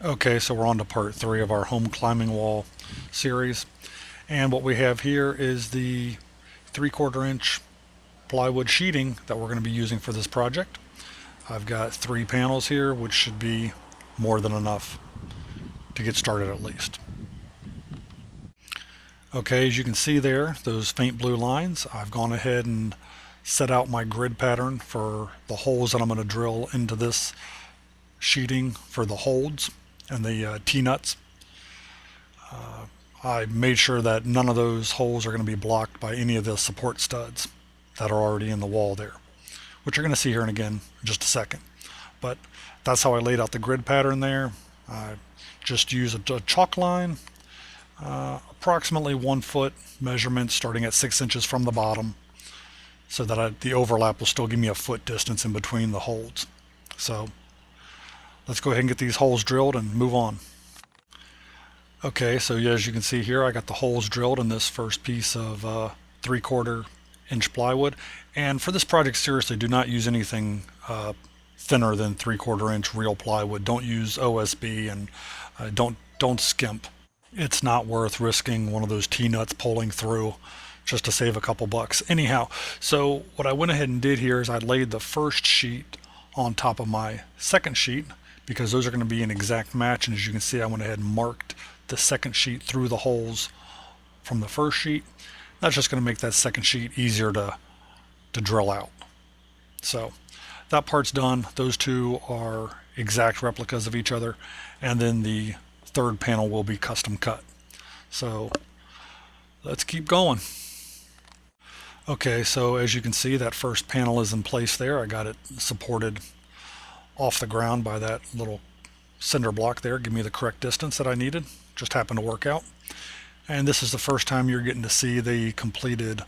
Okay, so we're on to part 3 of our home climbing wall series. And what we have here is the 3/4 inch plywood sheeting that we're going to be using for this project. I've got 3 panels here, which should be more than enough to get started at least. Okay, as you can see there, those faint blue lines, I've gone ahead and set out my grid pattern for the holes that I'm going to drill into this sheeting for the holds and the T-nuts. I made sure that none of those holes are going to be blocked by any of the support studs that are already in the wall there, which you're going to see here in just a second. But that's how I laid out the grid pattern there. I just used a chalk line, approximately 1 foot measurement starting at 6 inches from the bottom, so that the overlap will still give me a foot distance in between the holds. So let's go ahead and get these holes drilled and move on. Okay, so as you can see here, I got the holes drilled in this first piece of 3/4 inch plywood. And for this project, seriously, do not use anything thinner than 3/4 inch real plywood. Don't use OSB, and don't skimp. It's not worth risking one of those T-nuts pulling through just to save a couple bucks. Anyhow, so what I went ahead and did here is I laid the first sheet on top of my second sheet, because those are going to be an exact match. And as you can see, I went ahead and marked the second sheet through the holes from the first sheet. That's just going to make that second sheet easier to drill out. So that part's done. Those two are exact replicas of each other, and then the third panel will be custom cut. So let's keep going. Okay, so as you can see, that first panel is in place there. I got it supported off the ground by that little cinder block there. Give me the correct distance that I needed. Just happened to work out. And this is the first time you're getting to see the completed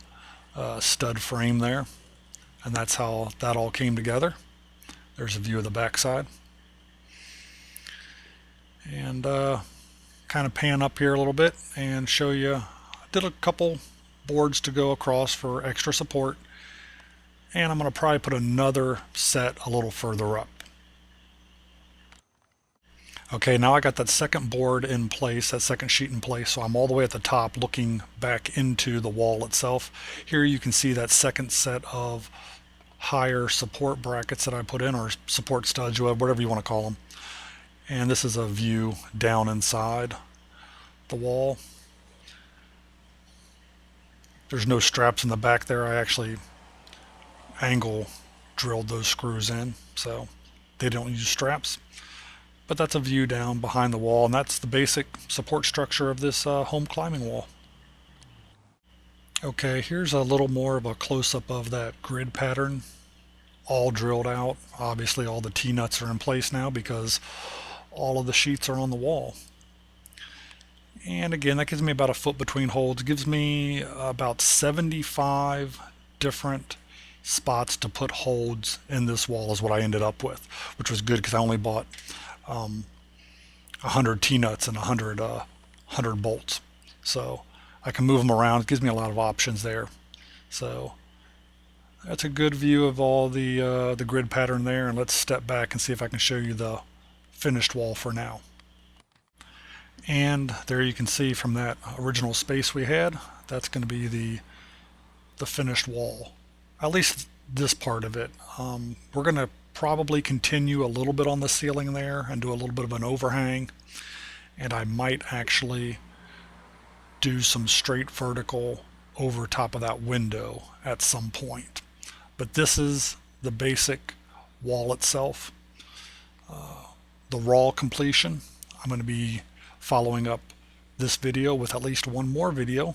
stud frame there. And that's how that all came together. There's a view of the backside. And kind of pan up here a little bit and show you, I did a couple boards to go across for extra support. And I'm going to probably put another set a little further up. Okay, now I got that second board in place, that second sheet in place, so I'm all the way at the top looking back into the wall itself. Here you can see that second set of higher support brackets that I put in, or support studs, whatever you want to call them. And this is a view down inside the wall. There's no straps in the back there. I actually angle drilled those screws in, so they don't use straps. But that's a view down behind the wall, and that's the basic support structure of this home climbing wall. Okay, here's a little more of a close-up of that grid pattern, all drilled out. Obviously all the T-nuts are in place now because all of the sheets are on the wall. And again, that gives me about a foot between holds. It gives me about 75 different spots to put holds in this wall is what I ended up with, which was good because I only bought 100 T-nuts and 100 bolts. So I can move them around. It gives me a lot of options there. So that's a good view of all the grid pattern there. And let's step back and see if I can show you the finished wall for now. And there you can see from that original space we had, that's going to be the finished wall. At least this part of it. We're going to probably continue a little bit on the ceiling there and do a little bit of an overhang. And I might actually do some straight vertical over top of that window at some point. But this is the basic wall itself. The raw completion. I'm going to be following up this video with at least one more video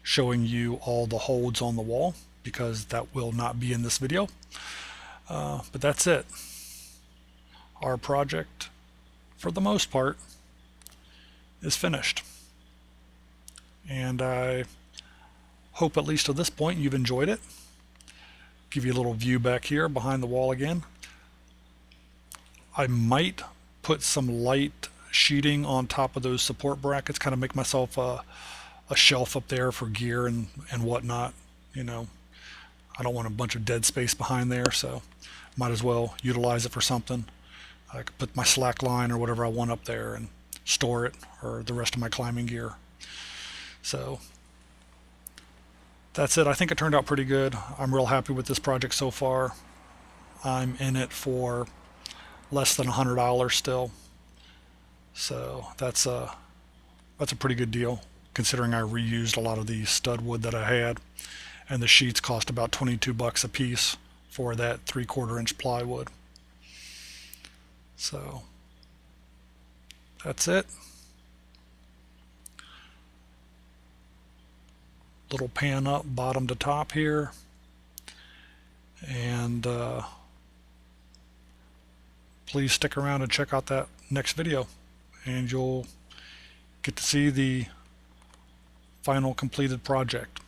showing you all the holds on the wall, because that will not be in this video. But that's it. Our project, for the most part, is finished. And I hope at least at this point you've enjoyed it. Give you a little view back here behind the wall again. I might put some light sheeting on top of those support brackets, kind of make myself a shelf up there for gear and whatnot. You know, I don't want a bunch of dead space behind there, so might as well utilize it for something. I could put my slack line or whatever I want up there and store it, or the rest of my climbing gear. So that's it. I think it turned out pretty good. I'm real happy with this project so far. I'm in it for less than $100 still. So that's a pretty good deal, considering I reused a lot of the stud wood that I had, and the sheets cost about 22 bucks a piece for that 3/4 inch plywood. So that's it. Little pan up bottom to top here, and please stick around and check out that next video, and you'll get to see the final completed project.